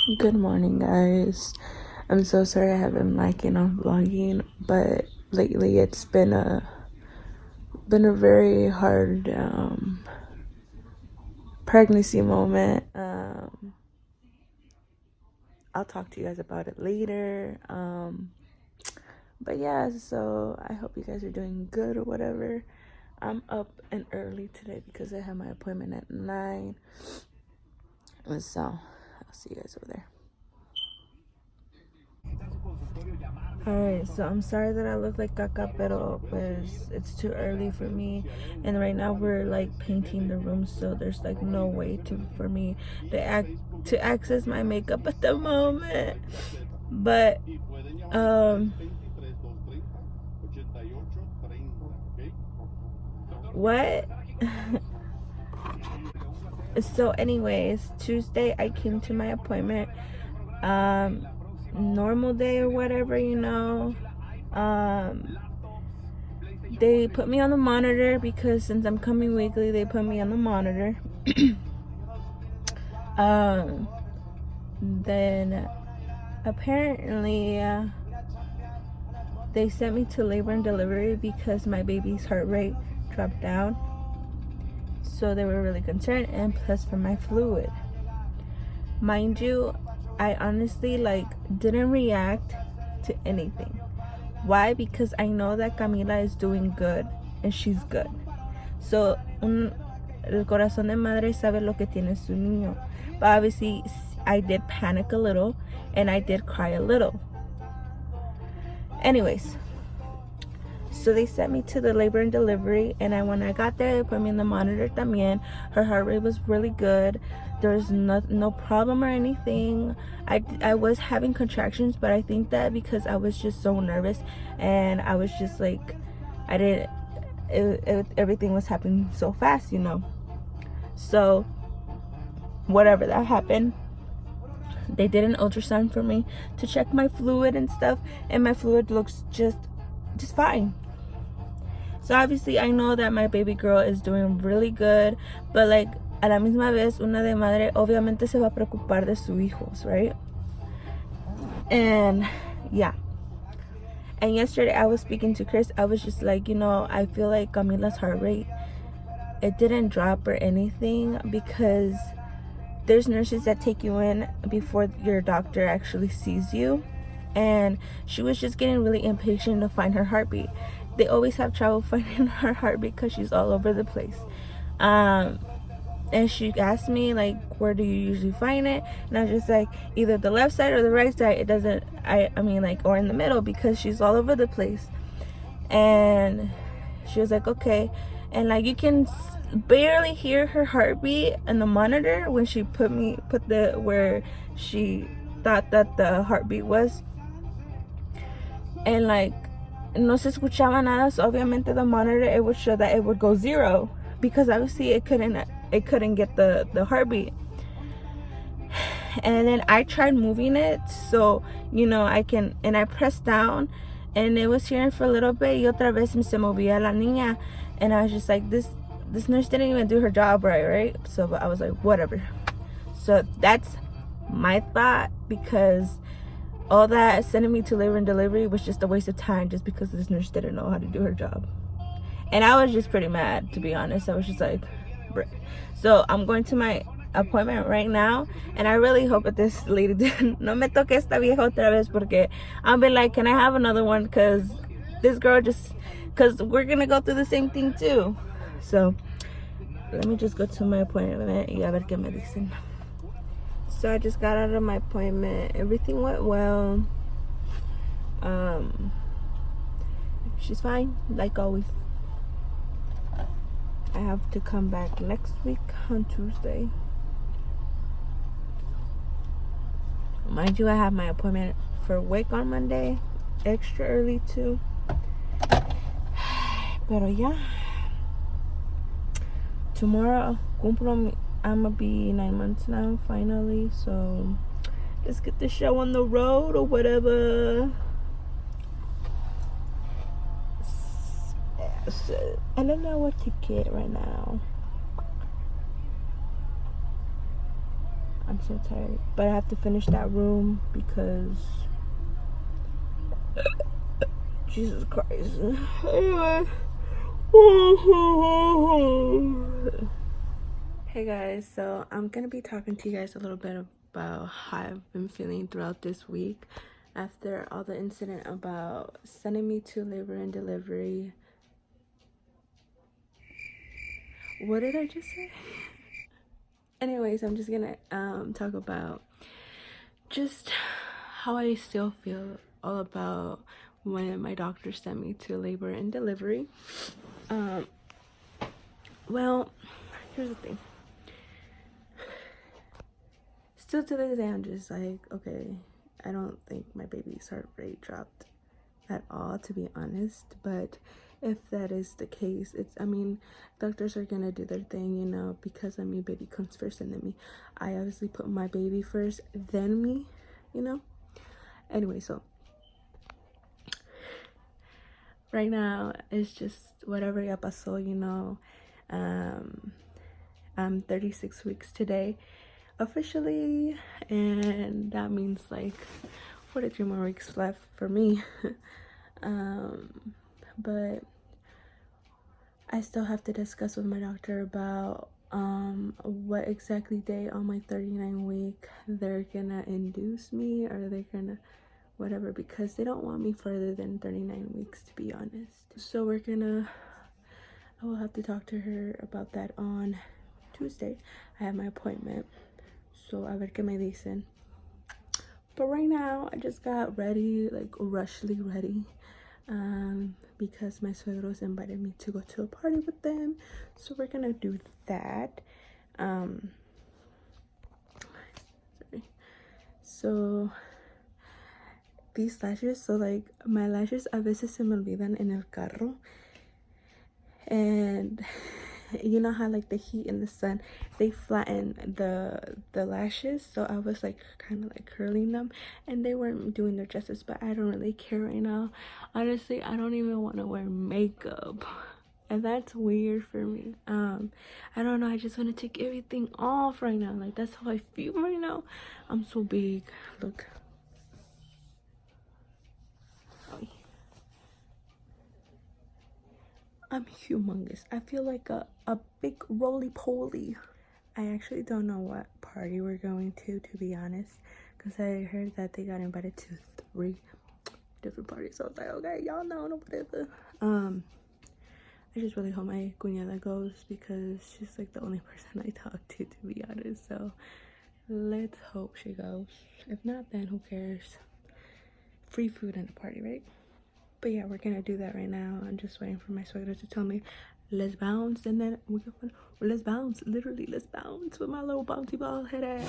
Good morning, guys. I'm so sorry I haven't been liking on vlogging, but lately it's been a very hard pregnancy moment. I'll talk to you guys about it later. But yeah, so I hope you guys are doing good or whatever. I'm up and early today because I have my appointment at 9. And so I'll see you guys over there. Alright, so I'm sorry that I look like caca, pero pues it's too early for me, and right now we're like painting the room, so there's like no way for me to access my makeup at the moment. But what? So anyways, Tuesday I came to my appointment. Normal day or whatever, they put me on the monitor because since I'm coming weekly, they put me on the monitor. Then apparently they sent me to labor and delivery because my baby's heart rate dropped down, so they were really concerned, and plus for my fluid. Mind you, I honestly didn't react to anything. Why? Because I know that Camila is doing good and she's good. So el corazón de madre sabe lo que tiene su niño. But obviously I did panic a little and I did cry a little. Anyways, so they sent me to the labor and delivery, and when I got there, they put me in the monitor también. Her heart rate was really good. There's no problem or anything. I was having contractions, but I think that because I was just so nervous and I was just like, everything was happening so fast, So whatever that happened, they did an ultrasound for me to check my fluid and stuff, and my fluid looks just fine. So obviously I know that my baby girl is doing really good, but a la misma vez una de madre obviamente se va a preocupar de sus hijos, right? And yeah. And yesterday I was speaking to Chris. I was just like, I feel like Camila's heart rate, it didn't drop or anything, because there's nurses that take you in before your doctor actually sees you, and she was just getting really impatient to find her heartbeat. They always have trouble finding her heartbeat because she's all over the place. And she asked me where do you usually find it, and I was just like, either the left side or the right side. It doesn't, or in the middle, because she's all over the place. And she was like, okay. And you can barely hear her heartbeat in the monitor when she put where she thought that the heartbeat was, and no se escuchaba nada. So obviamente the monitor, it would show that it would go 0, because obviously it couldn't get the heartbeat. And then I tried moving it, so I can, and I pressed down, and it was hearing for a little bit, y otra vez se movía la niña, and I was just like, this nurse didn't even do her job right? So I was like, whatever. So that's my thought, because all that sending me to labor and delivery was just a waste of time, just because this nurse didn't know how to do her job. And I was just pretty mad, to be honest. I was just like, bruh. So I'm going to my appointment right now, and I really hope that this lady no me toque esta vieja otra vez, porque I'll be like, can I have another one? Because this girl because we're gonna go through the same thing too. So let me just go to my appointment y a ver qué me dicen. So I just got out of my appointment. Everything went well. She's fine, like always. I have to come back next week on Tuesday. Mind you, I have my appointment for WIC on Monday, extra early too. Pero yeah, tomorrow I'm gonna be 9 months now finally, so let's get the show on the road or whatever. So, I don't know what to get right now. I'm so tired. But I have to finish that room because Jesus Christ. Anyway. Hey guys, so I'm gonna be talking to you guys a little bit about how I've been feeling throughout this week after all the incident about sending me to labor and delivery. What did I just say? Anyways, I'm just gonna talk about just how I still feel all about when my doctor sent me to labor and delivery. Well, here's the thing. Still to this day, I'm just like, okay, I don't think my baby's heart rate dropped at all, to be honest. But if that is the case, doctors are gonna do their thing, you know, because baby comes first and then me. I obviously put my baby first, then me, you know. Anyway, so right now it's just whatever ya pasó, you know. I'm 36 weeks today officially, and that means like 43 more weeks left for me. But I still have to discuss with my doctor about what exactly day on my 39 week they're gonna induce me, or they're gonna whatever, because they don't want me further than 39 weeks, to be honest. So I will have to talk to her about that on Tuesday. I have my appointment, so a ver qué me dicen. But right now I just got ready, like rushly ready, because my suegros invited me to go to a party with them, so we're gonna do that. So these lashes, so like my lashes a veces se me olvidan en el carro, and you know how like the heat and the sun, they flatten the lashes. So I was like kind of like curling them, and they weren't doing their justice. But I don't really care right now. Honestly, I don't even want to wear makeup, and that's weird for me. I don't know, I just want to take everything off right now. Like, that's how I feel right now. I'm so big. Look, I'm humongous. I feel like a big roly-poly. I actually don't know what party we're going to be honest, because I heard that they got invited to 3 different parties. So I was like, okay, y'all know, whatever. I just really hope my cuñada goes, because she's like the only person I talk to be honest. So let's hope she goes. If not, then who cares? Free food and a party, right? But yeah, we're gonna do that right now. I'm just waiting for my suegra to tell me, let's bounce, and then we can, let's bounce, literally, let's bounce with my little bouncy ball head ass.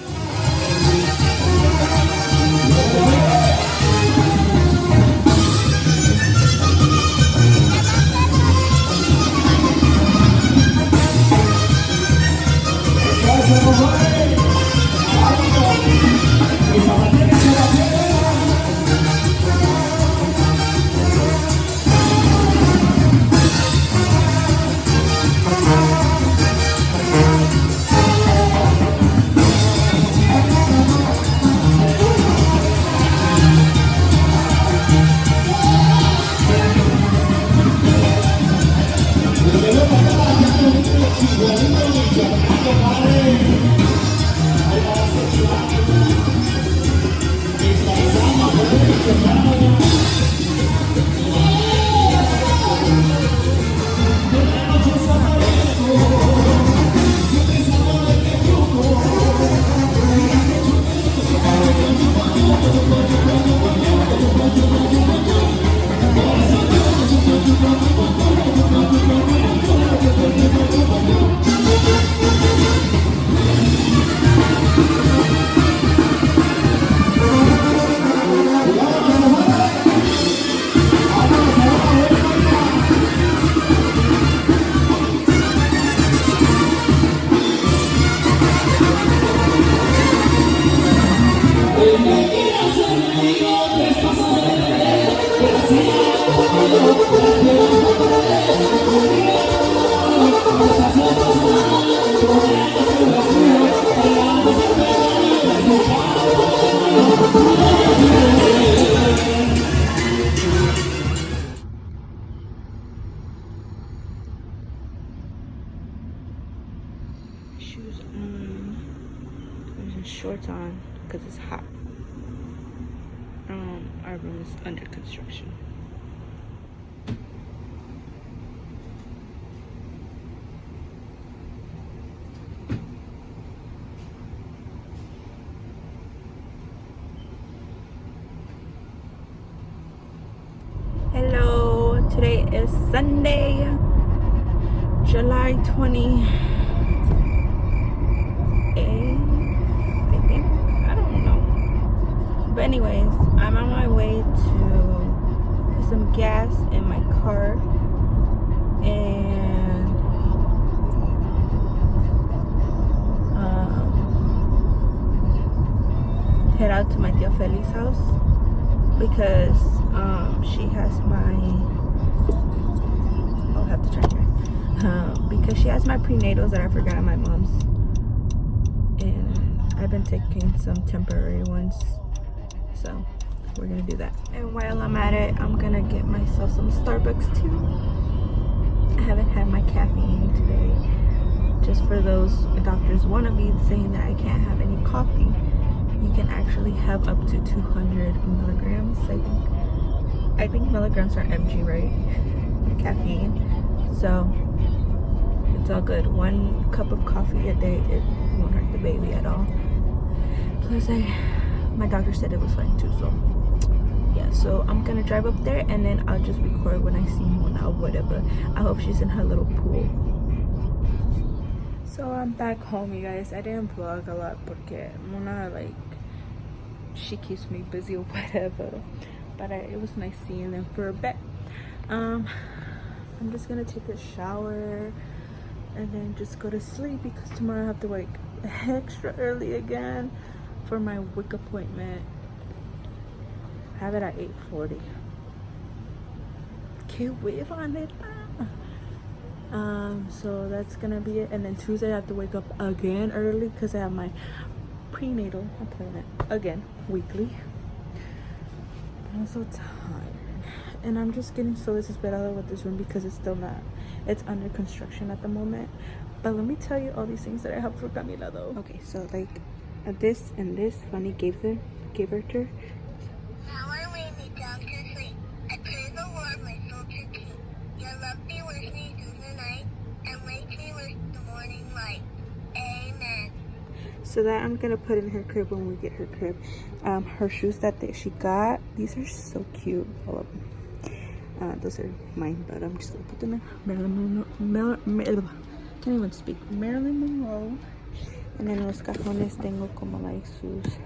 shoes on. There's shorts on because it's hot. Our room is under construction. Hello, today is Sunday, July 28th, I think. I don't know. But anyways, I'm on my way to put some gas in my car and head out to my tia Feli's house because she has my, I'll have to charge her, because she has my prenatals that I forgot at my mom's, and I've been taking some temporary ones, so we're gonna do that. And while I'm at it, I'm gonna get myself some Starbucks too. I haven't had my caffeine today, just for those doctors wannabe saying that I can't have any coffee. You can actually have up to 200 milligrams, I think milligrams are mg, right? Caffeine. So it's all good. 1 cup of coffee a day, it won't hurt the baby at all. Plus my doctor said it was fine too, so yeah. So I'm gonna drive up there and then I'll just record when I see Mona or whatever. I hope she's in her little pool. So I'm back home, you guys. I didn't vlog a lot porque Mona, like, she keeps me busy or whatever. But it was nice seeing them for a bit. I'm just gonna take a shower and then just go to sleep because tomorrow I have to wake extra early again for my WIC appointment. I have it at 8:40. Can't wait on it. So that's gonna be it. And then Tuesday I have to wake up again early because I have my prenatal appointment again, weekly. I'm so tired, and I'm just getting so desesperada with this room because it's under construction at the moment. But let me tell you all these things that I have for Camila though. Okay, so like this and this, Fanny gave her to her. Now I lay me down to sleep. I pray the Lord my soul to keep. Your love be with me through the night, and wake me with the morning light. Amen. So that I'm gonna put in her crib when we get her crib. Her shoes that she got, these are so cute, all of them. Those are mine, but I'm just gonna put them in Marilyn Monroe. And then los cajones tengo como like sus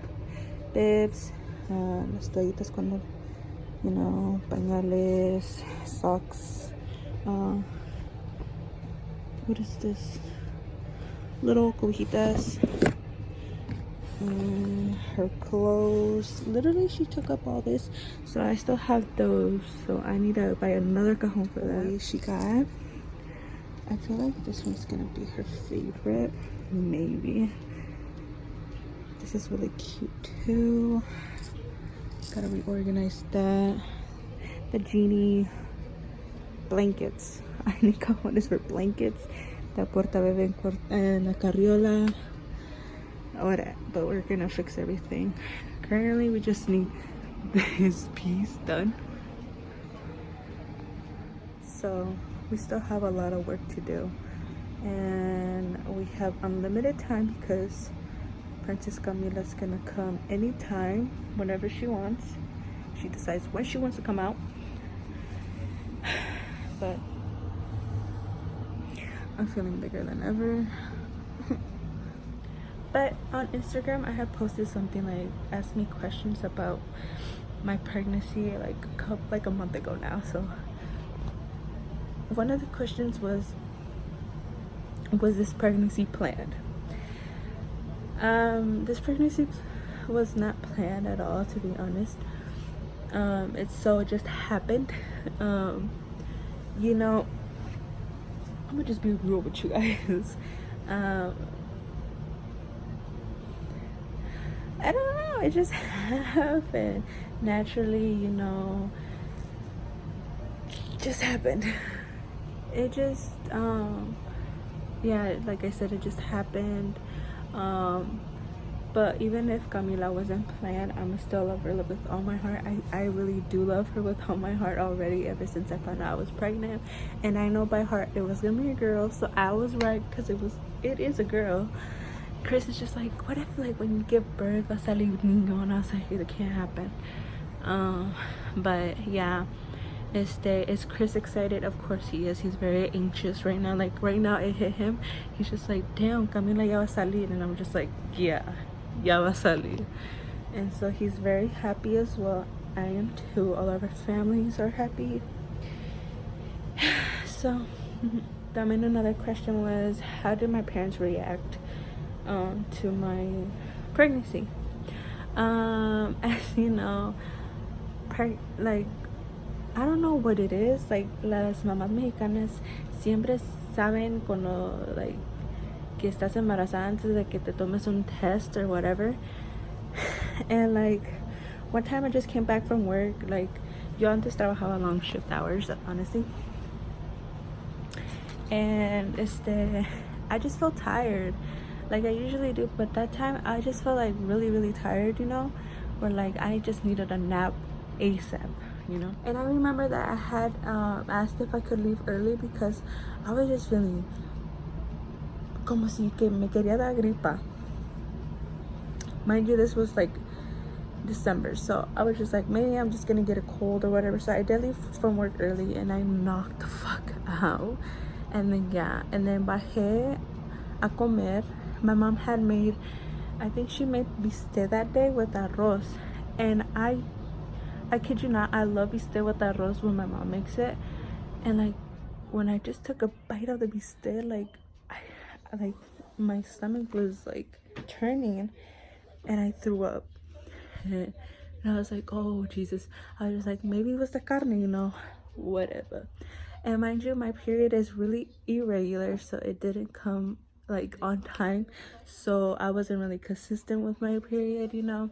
bibs, las toallitas cuando, you know, pañales, socks. What is this? Little cobijitas. Her clothes. Literally she took up all this, so I still have those, so I need to buy another cajon for that. She got, I feel like this one's gonna be her favorite, maybe. This is really cute too. Gotta reorganize that. The genie blankets. I need cajones for blankets. The porta bebé en la carriola. But we're gonna fix everything. Currently we just need this piece done, so we still have a lot of work to do, and we have unlimited time because Princess Camila's gonna come anytime, whenever she wants. She decides when she wants to come out. But I'm feeling bigger than ever. But on Instagram I have posted something like ask me questions about my pregnancy like a month ago now. So one of the questions was this pregnancy planned? This pregnancy was not planned at all, to be honest. It just happened. You know, I'm gonna just be real with you guys. I don't know, it just happened naturally, you know. Just happened. It just yeah, like I said, it just happened. But even if Camila wasn't planned, I'm still love her with all my heart. I really do love her with all my heart already, ever since I found out I was pregnant. And I know by heart it was gonna be a girl, so I was right, because it is a girl. Chris is just like, what if like when you give birth va a salir niño? And I was like, it can't happen. But yeah, is Chris excited? Of course he is. He's very anxious right now. Like right now it hit him. He's just like, damn, Camila ya va a salir. And I'm just like, yeah, ya va a salir. And so he's very happy as well. I am too. All of our families are happy. So then another question was, how did my parents react to my pregnancy? As you know, like, I don't know what it is, like las mamás mexicanas siempre saben cuando like que estás embarazada antes de que te tomes un test or whatever. And like one time I just came back from work, like yo antes trabajaba long shift hours, honestly, and I just felt tired like I usually do, but that time I just felt like really tired, you know, where like I just needed a nap ASAP, you know. And I remember that I had asked if I could leave early because I was just feeling como si que me quería dar gripa. Mind you, this was like December, so I was just like, maybe I'm just gonna get a cold or whatever. So I did leave from work early and I knocked the fuck out. And then yeah, and then bajé a comer. My mom had made, I think she made bistec that day with arroz, and I kid you not, I love bistec with arroz when my mom makes it. And like when I just took a bite of the bistec, like my stomach was like turning and I threw up. And I was like, oh Jesus. I was just like, maybe it was the carne, you know, whatever. And mind you, my period is really irregular, so it didn't come like on time, so I wasn't really consistent with my period, you know.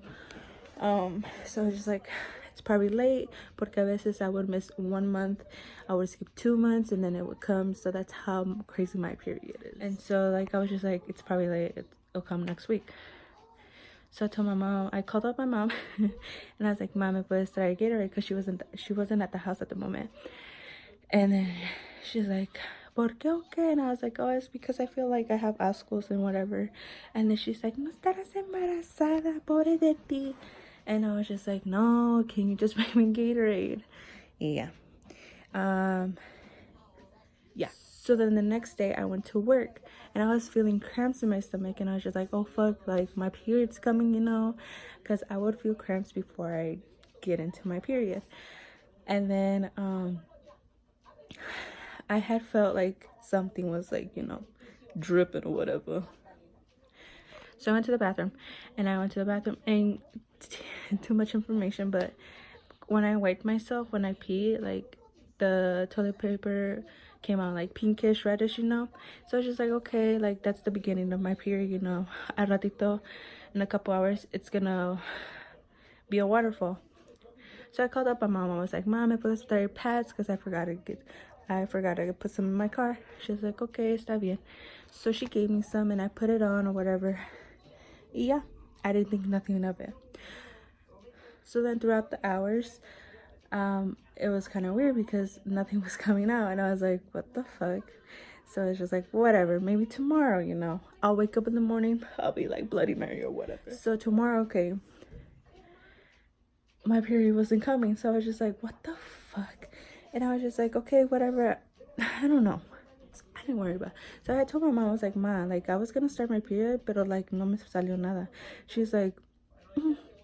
So I was just like, it's probably late, porque a veces I would miss 1 month, I would skip 2 months, and then it would come. So that's how crazy my period is. And so like I was just like, it's probably late, it'll come next week. So I told my mom, I called up my mom and I was like, Mom, me puedes traer Gatorade, because she wasn't at the house at the moment. And then she's like, ¿por qué okay? And I was like, oh, it's because I feel like I have ascos and whatever. And then she's like, no estarás embarazada, pobre de ti. And I was just like, no, can you just bring me Gatorade? Yeah. Yeah. So then the next day I went to work and I was feeling cramps in my stomach, and I was just like, oh fuck, like my period's coming, you know, because I would feel cramps before I get into my period. And then I had felt like something was like, you know, dripping or whatever. So I went to the bathroom and too much information, but when I wiped myself, when I peed, like the toilet paper came out like pinkish, reddish, you know. So I was just like, okay, like that's the beginning of my period, you know. A ratito, in a couple hours, it's gonna be a waterfall. So I called up my mom. I was like, Mom, I put this 30 pads because I forgot to put some in my car. She was like, okay, está bien. So she gave me some and I put it on or whatever. Yeah, I didn't think nothing of it. So then throughout the hours, it was kind of weird because nothing was coming out. And I was like, what the fuck? So it's just like, whatever, maybe tomorrow, you know. I'll wake up in the morning, I'll be like Bloody Mary or whatever. So tomorrow, okay, my period wasn't coming. So I was just like, what the fuck? And I was just like, okay, whatever. I don't know. I didn't worry about it. So I told my mom, I was like, Ma, like I was gonna start my period, pero like no me salió nada. She's like,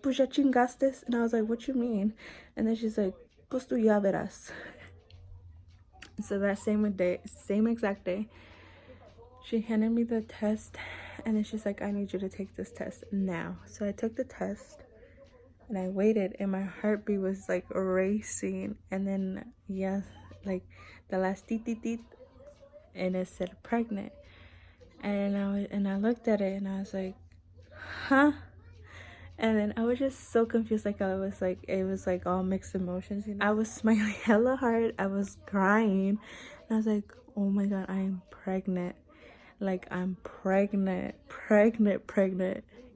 pues ya chingaste. And I was like, what you mean? And then she's like, pues tú ya verás. So that same exact day, she handed me the test, and then she's like, I need you to take this test now. So I took the test and I waited, and my heartbeat was like racing. And then yeah, like the last tit, and it said pregnant. And I looked at it and I was like, huh? And then I was just so confused. Like it was like all mixed emotions, you know? I was smiling hella hard, I was crying, and I was like, oh my god, I am pregnant. like I'm pregnant.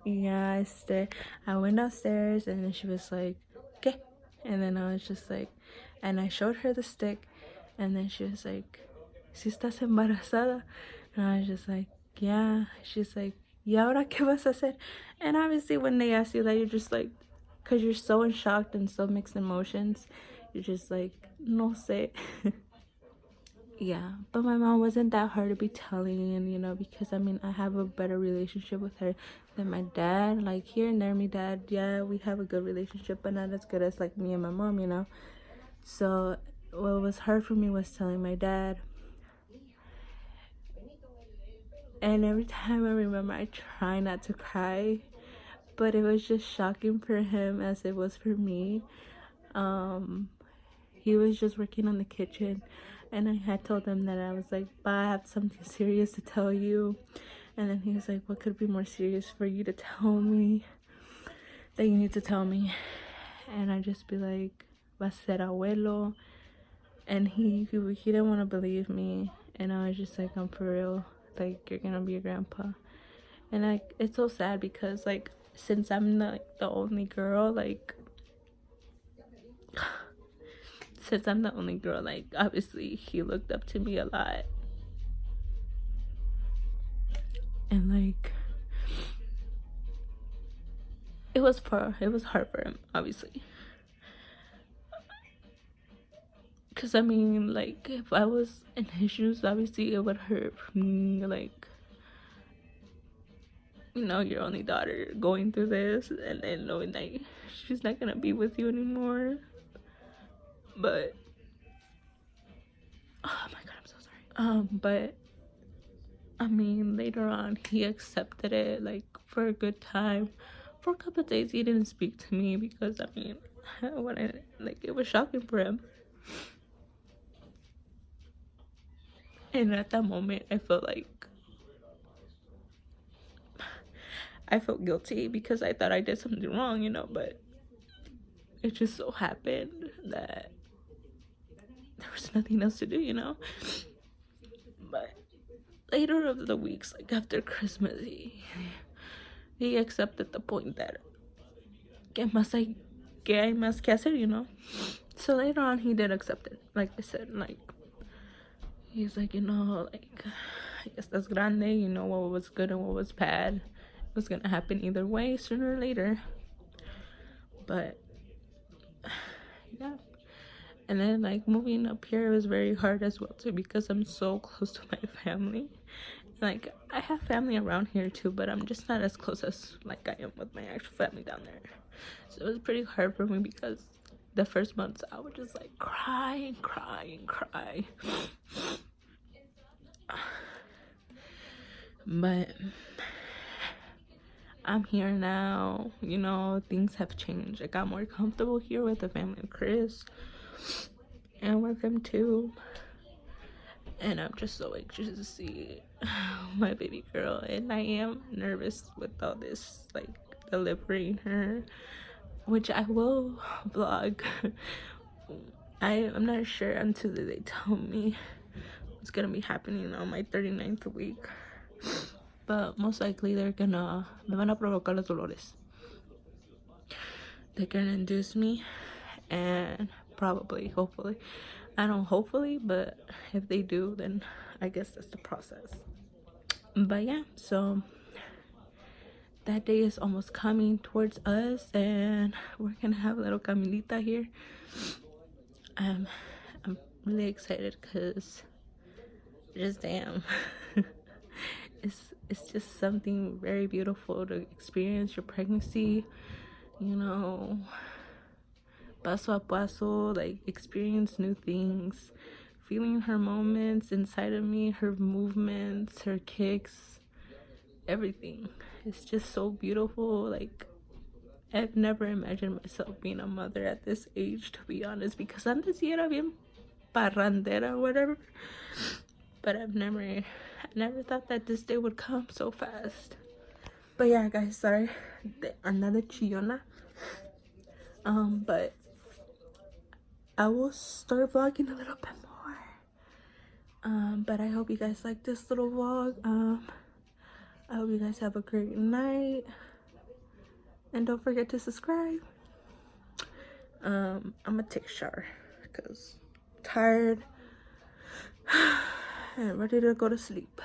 Yeah, I went downstairs and then she was like, "Okay," and then I was just like, and I showed her the stick, and then she was like, "Si estás embarazada," and I was just like, "Yeah." She's like, "Y ahora qué vas a hacer?" And obviously, when they ask you that, you're just like, cause you're so in shock and so mixed emotions, you're just like, no sé. Yeah, but my mom wasn't that hard to be telling, and because I mean I have a better relationship with her than my dad. Like here and there, my dad, yeah, we have a good relationship, but not as good as like me and my mom. So what was hard for me was telling my dad, and every time I remember, I try not to cry, but it was just shocking for him as it was for me. He was just working on the kitchen, and I had told him that I was like, "But I have something serious to tell you." And then he was like, "What could be more serious for you to tell me that you need to tell me?" And I just be like, "Va a ser abuelo." And he didn't want to believe me, and I was just like, "I'm for real. Like, you're gonna be a grandpa." And like, it's so sad because like, since I'm the only girl, like, obviously he looked up to me a lot, and like, it was hard for him, obviously, because I mean, like, if I was in his shoes, obviously it would hurt for me, like, your only daughter going through this, and then knowing that she's not gonna be with you anymore. But oh my god, I'm so sorry. But I mean, later on he accepted it, like, for a good time. For a couple of days he didn't speak to me because I mean, it was shocking for him. And at that moment I felt guilty because I thought I did something wrong, but it just so happened that there was nothing else to do. But later of the weeks, like after Christmas, he accepted the point that que hay más que hacer. So later on, he did accept it. Like I said, like, he's like, like, I guess that's grande, what was good and what was bad. It was gonna happen either way, sooner or later. But yeah. And then like moving up here was very hard as well too, because I'm so close to my family. Like, I have family around here too, but I'm just not as close as like I am with my actual family down there. So it was pretty hard for me because the first months I would just like cry and cry and cry. But I'm here now, things have changed. I got more comfortable here with the family of Chris and with him too. And I'm just so anxious to see my baby girl, and I am nervous with all this, like, delivering her, which I will vlog. I'm not sure until they tell me what's gonna be happening on my 39th week, but most likely me van a provocar los dolores. They're gonna induce me, and probably, hopefully, I don't hopefully, but if they do, then I guess that's the process. But yeah, so that day is almost coming towards us, and we're gonna have a little caminita here. I'm really excited because just damn, it's just something very beautiful to experience your pregnancy, paso a paso, like, experience new things, feeling her moments inside of me, her movements, her kicks, everything. It's just so beautiful. Like, I've never imagined myself being a mother at this age, to be honest, because antes sí era bien parrandera or whatever, but I never thought that this day would come so fast. But yeah, guys, sorry, another chillona. But I will start vlogging a little bit more But I hope you guys like this little vlog. I hope you guys have a great night, and don't forget to subscribe. I'm gonna take a shower because I'm tired and ready to go to sleep.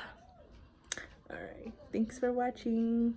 All right, thanks for watching.